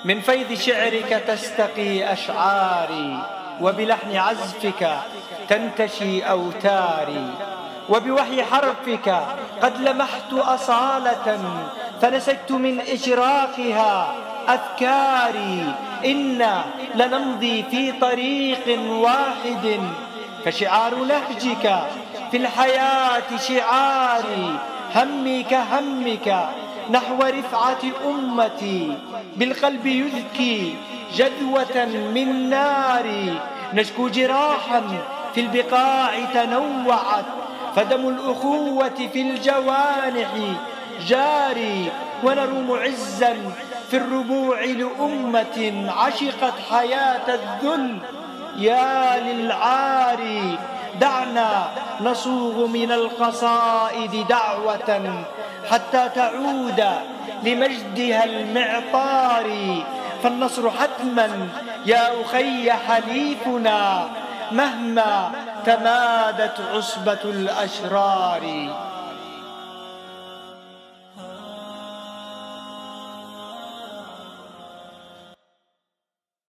من فيض شعرك تستقي أشعاري، وبلحن عزفك تنتشي أوتاري، وبوحي حرفك قد لمحت أصالة فنسجت من إشراقها أفكاري. إنا لنمضي في طريق واحد، فشعار نهجك في الحياة شعاري. همي كهمك نحو رفعة أمتي، بالقلب يذكي جذوة من ناري. نشكو جراحا في البقاع تنوعت، فدم الأخوة في الجوانح جاري. ونروم عزا في الربوع لأمة عشقت حياة الذل يا للعاري. دعنا نصوغ من القصائد دعوة حتى تعود لمجدها المعطار. فالنصر حتما يا أخي حليفنا، مهما تمادت عصبة الأشرار.